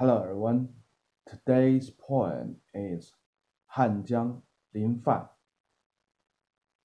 Hello everyone. Today's poem is Han Jiang Linfan.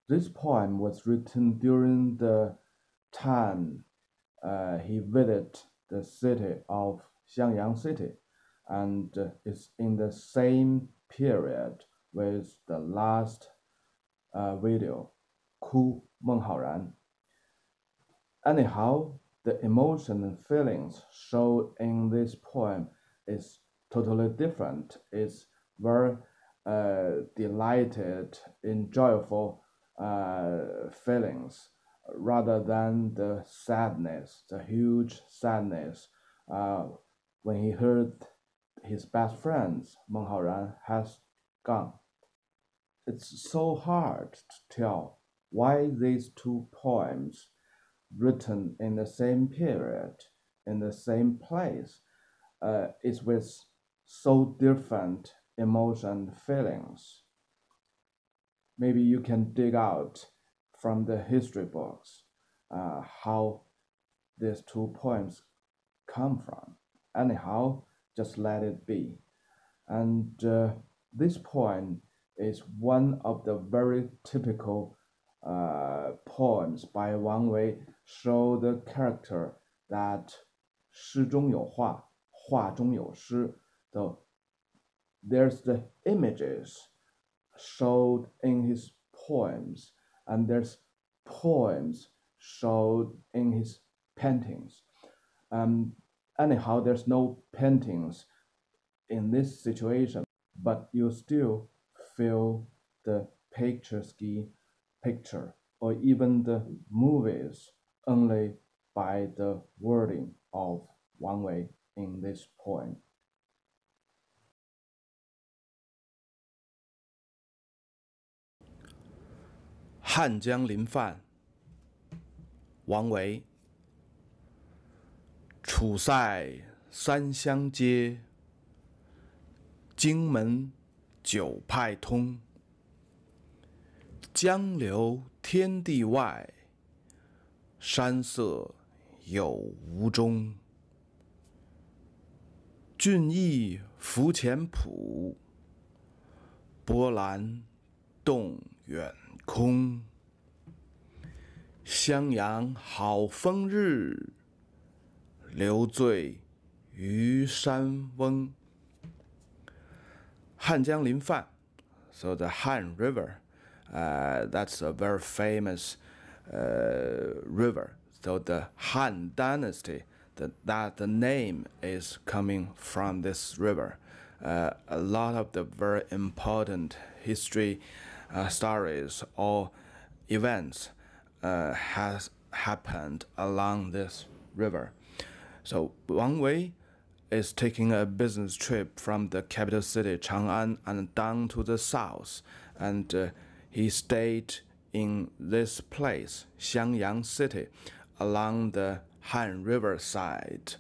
This poem was written during the time he visited the city of Xiangyang City, and it's in the same period with the last video, 哭孟浩然. Anyhow, the emotion and feelings shown in this poem is totally different. It's very delighted, enjoyable feelings rather than the sadness, the huge sadness when he heard his best friend Meng Haoran has gone. It's so hard to tell why these two poems written in the same period, in the same place, is with so different emotion feelings. Maybe you can dig out from the history books how these two poems come from. Anyhow, just let it be. And this poem is one of the very typical poems by Wang Wei, show the character that 诗中有画，画中有诗. So there's the images showed in his poems, and there's poems showed in his paintings. Anyhow, there's no paintings in this situation, but you still feel the picture or even the movies only by the wording of Wang Wei in this poem. 汉江临泛，王维。楚塞三湘接，荆门九派通。江流天地外，山色有无中。郡邑浮前浦，波澜动远空。襄阳好风日，留醉与山翁。汉江临泛， so the Han River, that's a very famous river. So the Han Dynasty, the name is coming from this river. A lot of the very important history stories or events has happened along this river. So Wang Wei is taking a business trip from the capital city Chang'an and down to the south, and he stayed in this place, Xiangyang City, along the Han River side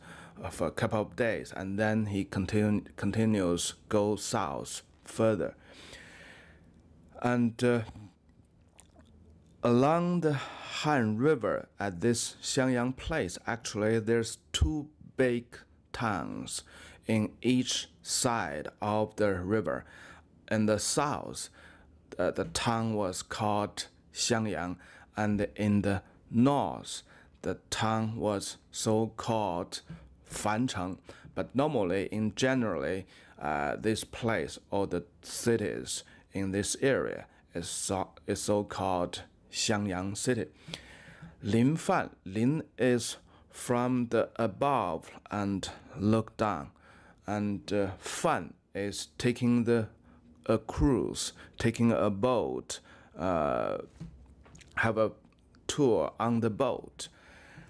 for a couple of days, and then he continues go south further. And along the Han River at this Xiangyang place, actually there's two big towns in each side of the river. In the south, the town was called Xiangyang, and in the north, the town was so-called Fancheng. But normally, in generally, this place or the cities in this area is so-called Xiangyang City. Linfan, Lin is from the above and look down, and Fan is taking a cruise, taking a boat, have a tour on the boat.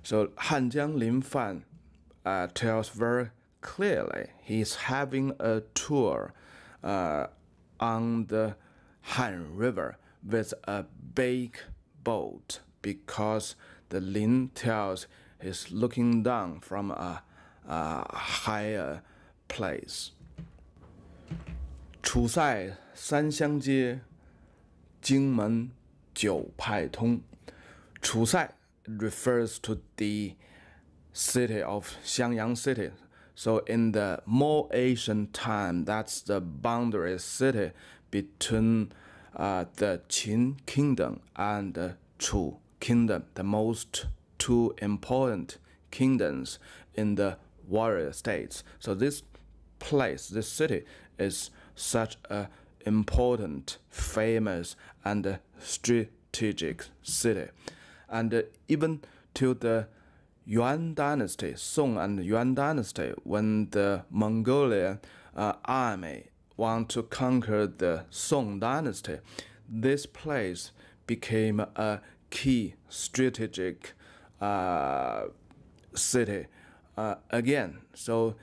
So Hanjiang Linfan tells very clearly he's having a tour on the Han River with a big boat, because the Lin tells he's looking down from a higher place. 楚塞三湘接，荆门九派通。楚塞 refers to the city of Xiangyang City. So in the more ancient time, that's the boundary city between the Qin kingdom and the Chu kingdom, the most two important kingdoms in the warrior states. So this place, this city, is such an important, famous, and strategic city. And even till the Yuan dynasty, Song and Yuan dynasty, when the Mongolian army want to conquer the Song dynasty, this place became a key strategic city again. So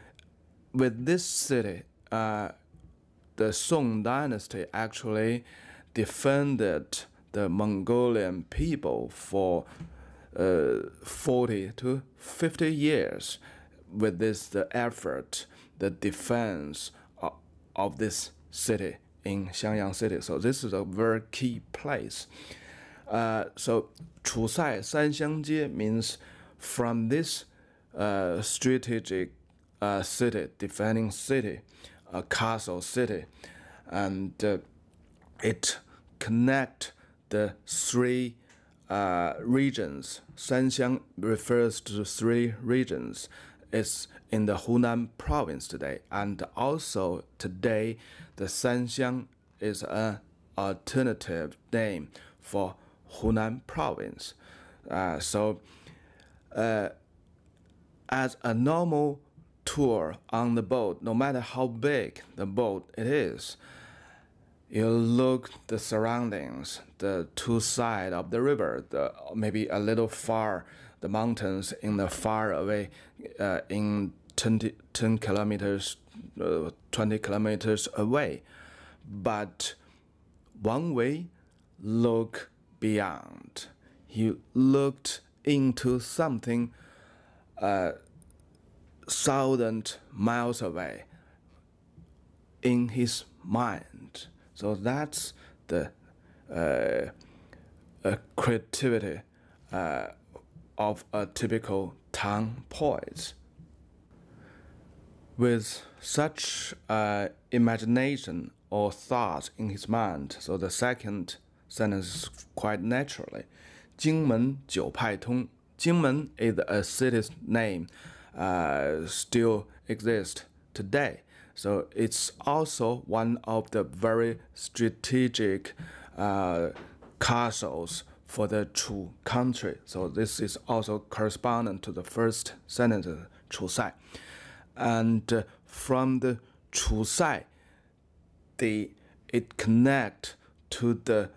with this city, the Song dynasty actually defended the Mongolian people for 40 to 50 years with the effort, the defense of this city in Xiangyang city. So this is a very key place. So楚塞三湘接means from this strategic city, defending city, a castle city, and it connect the three regions. Sanxiang refers to three regions. It's in the Hunan province today, and also today the Sanxiang is an alternative name for Hunan province. So as a normal tour on the boat, no matter how big the boat it is, you look the surroundings, the two sides of the river, maybe a little far, the mountains in the far away, in 10 kilometers, 20 kilometers away. But Wang Wei looked beyond. He looked into something 1,000 miles away in his mind. So that's the creativity of a typical Tang poet. With such imagination or thought in his mind, so the second sentence is quite naturally. 荆门九派通. Jingmen is a city's name, still exists today. So it's also one of the very strategic castles for the Chu country. So this is also correspondent to the first sentence, Chu Sai. And from the Chu Sai, it connects to the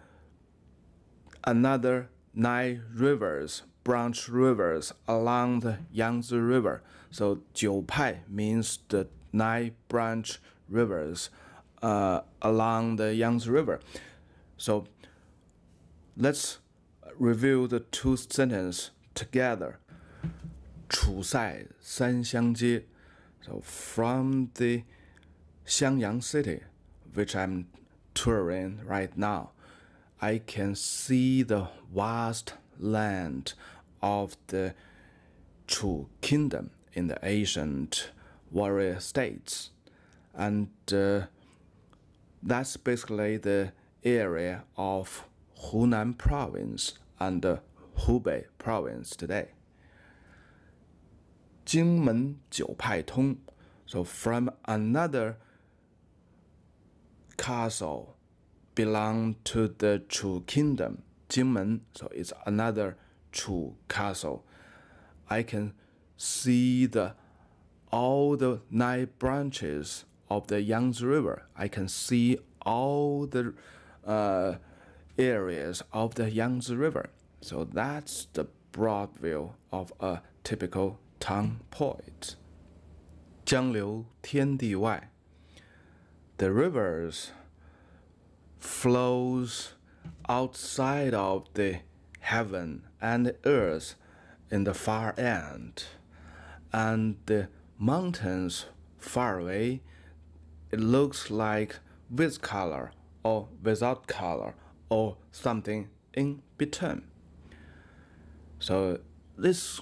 another 9 rivers, branch rivers along the Yangtze River. So 九派 means the 9 branch rivers along the Yangtze River. So let's review the two sentences together. 楚塞三湘接. So from the Xiangyang city, which I'm touring right now, I can see the vast land of the Chu kingdom in the ancient warrior states. And that's basically the area of Hunan province and Hubei province today. 荆门九派通. So from another castle belong to the Chu kingdom, Jingmen, so it's another Chu castle. I can see all the 9 branches of the Yangtze River. I can see all the areas of the Yangtze River. So that's the broad view of a typical Tang poet. 江流天地外. The rivers flows outside of the heaven and earth in the far end, and the mountains far away, it looks like with color or without color or something in between. So this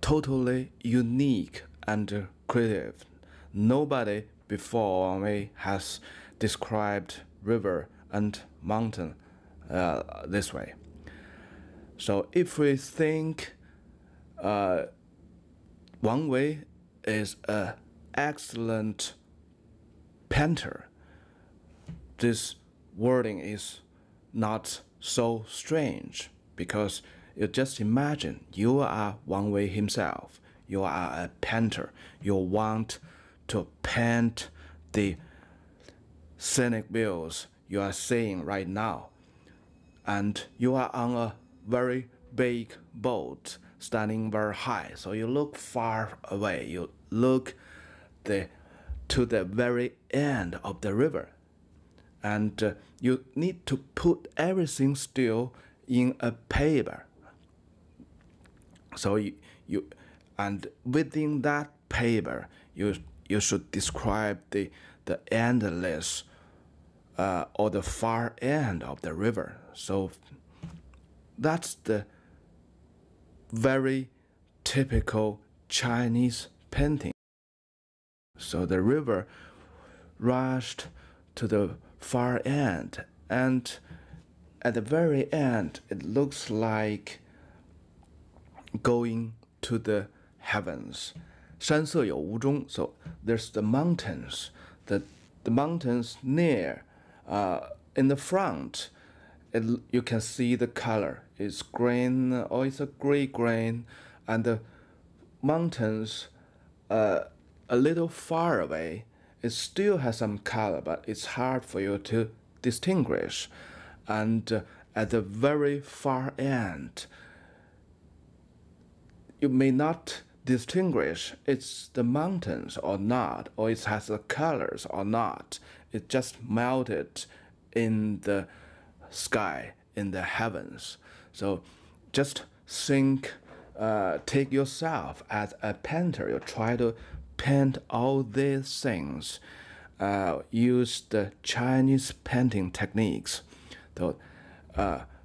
totally unique and creative nobody before Wang Wei has described river and mountain this way. So if we think Wang Wei is an excellent painter, this wording is not so strange, because you just imagine you are Wang Wei himself. You are a painter. You want to paint the scenic views you are seeing right now. And you are on a very big boat standing very high. So you look far away. You look to the very end of the river. And you need to put everything still in a paper. So you and within that paper, you should describe the endless or the far end of the river. So that's the very typical Chinese painting. So the river rushed to the far end, and at the very end, it looks like going to the heavens. 山色有无中. So there's the mountains. The mountains near, in the front, you can see the color. It's green, or it's a gray green, and the mountains a little far away, it still has some color, but it's hard for you to distinguish. And at the very far end, you may not distinguish it's the mountains or not, or it has the colors or not. It just melted in the sky, in the heavens. So just think, take yourself as a painter. You try to paint all these things. Use the Chinese painting techniques. So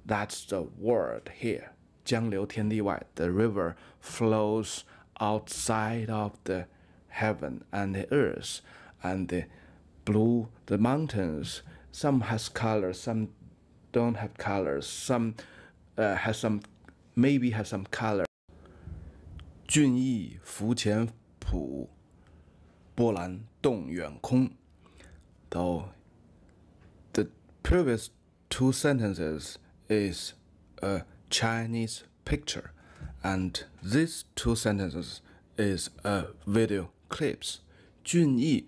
that's the word here. 江流天地外. The river flows outside of the heaven and the earth, and the mountains, some has colors, some don't have colors, some maybe have some color. 郡邑浮前浦，波澜动远空. Though the previous two sentences is a Chinese picture, and these two sentences is a video clips. 郡邑,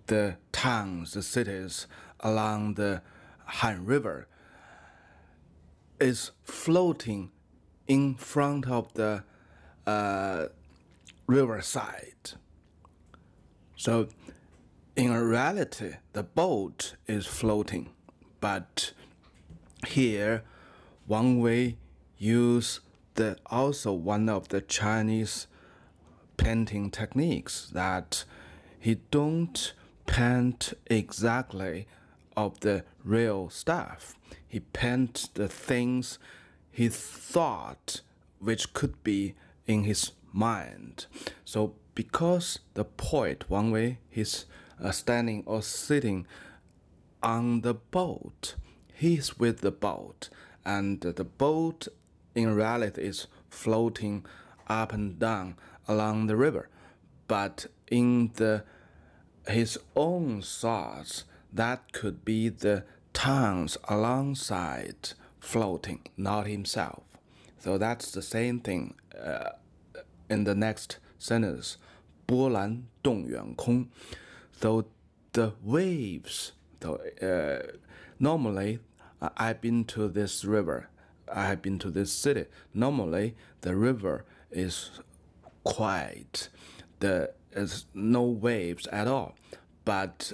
the towns, the cities along the Han River, is floating in front of the riverside. So in reality, the boat is floating, but here Wang Wei used also one of the Chinese painting techniques, that he don't paint exactly of the real stuff. He paints the things he thought which could be in his mind. So because the poet Wang Wei is standing or sitting on the boat, he's with the boat, and the boat in reality is floating up and down along the river. But in his own thoughts, that could be the towns alongside floating, not himself. So that's the same thing in the next sentence. 波澜动远空. So the waves, normally I've been to this river, I have been to this city. Normally the river is quiet. There is no waves at all. But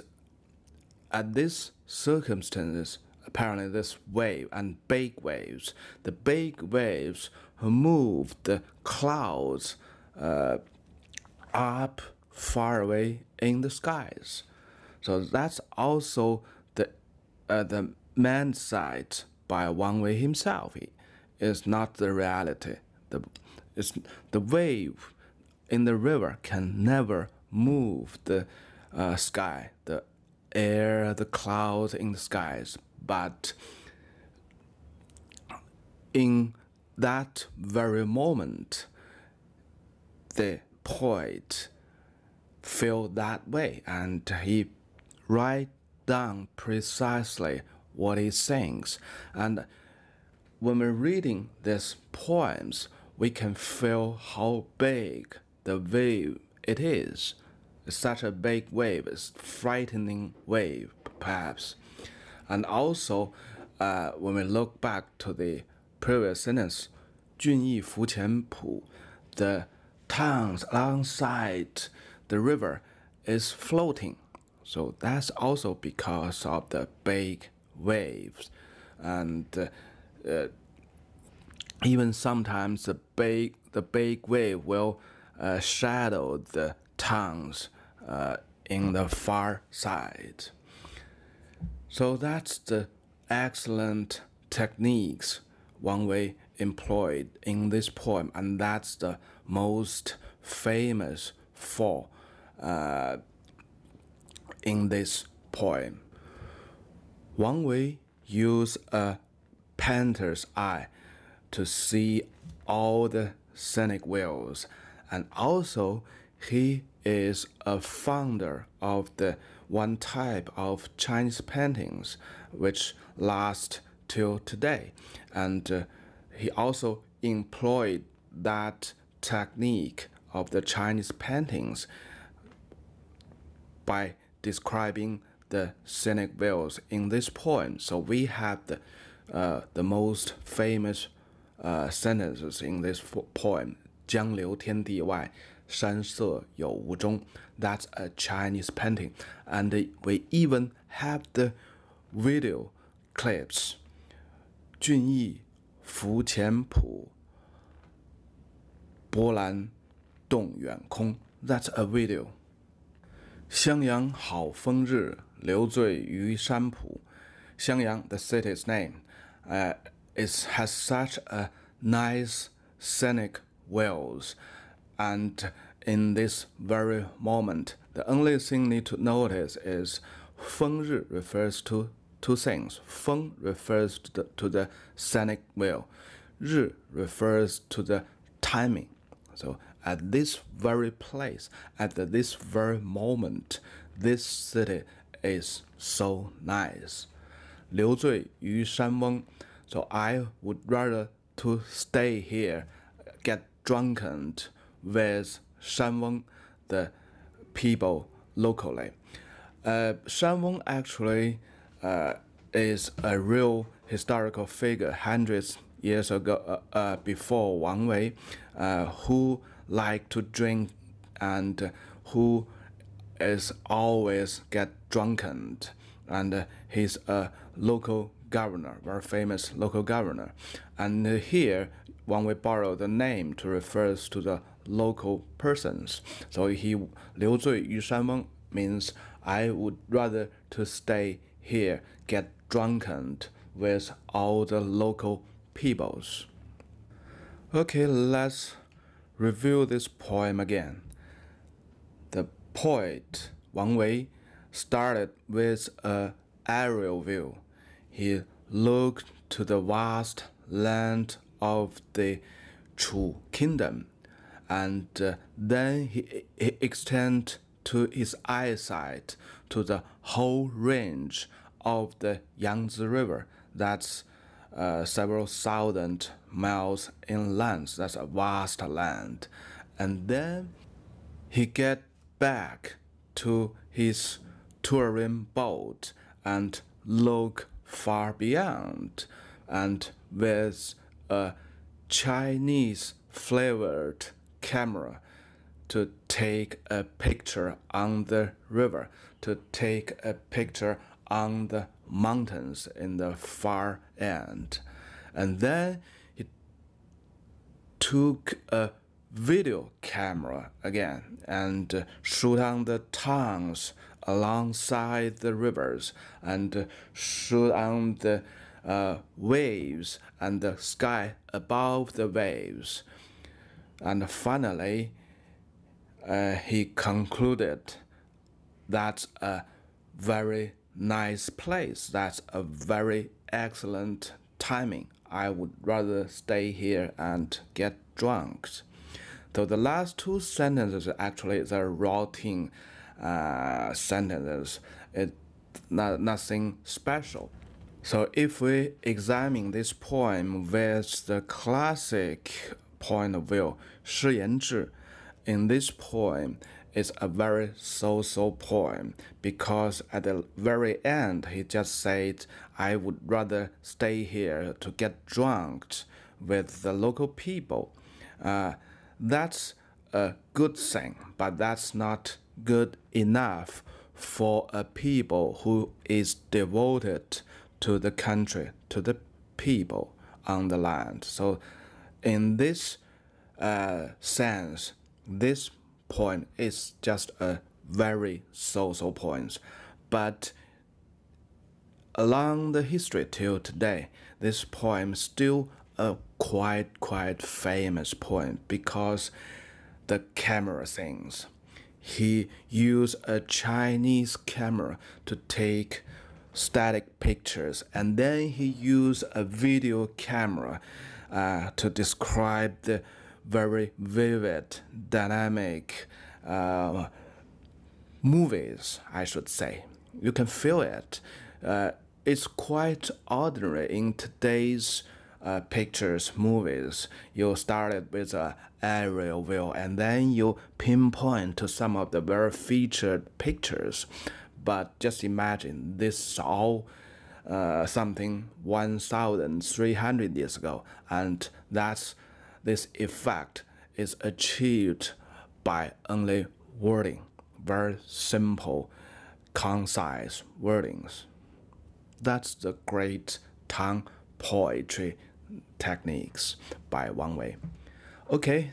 at this circumstances, apparently this wave and big waves, the big waves move the clouds up far away in the skies. So that's also the man's side by Wang Wei himself. It is not the reality. The wave in the river can never move the sky, the air, the clouds in the skies, but in that very moment, the poet felt that way, and he write down precisely what he sings. And when we're reading these poems, we can feel how big the wave it is. It's such a big wave, it's a frightening wave, perhaps. And also, when we look back to the previous sentence, 郡邑浮前浦, the towns alongside the river is floating. So that's also because of the big waves. And even sometimes the big wave will shadow the towns in the far side. So that's the excellent techniques Wang Wei employed in this poem, and that's the most famous for in this poem. Wang Wei used a painter's eye to see all the scenic views, and also he is a founder of the one type of Chinese paintings which last till today, and he also employed that technique of the Chinese paintings by describing the scenic views in this poem. So we have the most famous sentences in this poem. 江流天地外, 山色有无中. That's a Chinese painting, and we even have the video clips. 郡邑浮前浦, 波澜动远空. That's a video. 襄阳好风日, 留醉于山浦. Xiangyang, the city's name, has such a nice scenic views, and in this very moment, the only thing need to notice is 风日 refers to two things. 风 refers to the scenic view. 日 refers to the timing. So at this very place, at this very moment, this city is so nice. 留醉于山翁. So I would rather to stay here, get drunken with 山翁, the people locally. 山翁 actually is a real historical figure hundreds years ago, before Wang Wei, who liked to drink and who is always get drunken, and he's a local governor, very famous local governor. And here Wang Wei borrowed the name to refers to the local persons. So he 留醉于山翁 means I would rather to stay here, get drunken with all the local peoples. Okay, let's review this poem again. The poet Wang Wei started with an aerial view. He looked to the vast land of the Chu kingdom, and then he extended to his eyesight to the whole range of the Yangtze River. That's several thousand miles inland. That's a vast land. And then he get back to his touring boat and look far beyond, and with a Chinese flavored camera to take a picture on the river, to take a picture on the mountains in the far end. And then he took a video camera again and shoot on the towns alongside the rivers, and shoot on the waves and the sky above the waves. And finally, he concluded that's a very nice place, that's a very excellent timing. I would rather stay here and get drunk. So the last two sentences actually they're routing sentences. It's nothing special. So if we examine this poem with the classic point of view, 诗言志, in this poem, it's a very so-so poem because at the very end he just said, I would rather stay here to get drunk with the local people. That's a good thing, but that's not good enough for a people who is devoted to the country, to the people on the land. So in this sense, this point is just a very so-so point. But along the history till today, this poem is still a quite famous poem because the camera things. He used a Chinese camera to take static pictures, and then he used a video camera to describe the very vivid, dynamic movies, I should say. You can feel it. It's quite ordinary in today's pictures, movies. You started with an aerial view and then you pinpoint to some of the very featured pictures. But just imagine this is all something 1,300 years ago, and this effect is achieved by only wording, very simple, concise wordings. That's the great tongue poetry techniques by Wang Wei. Okay,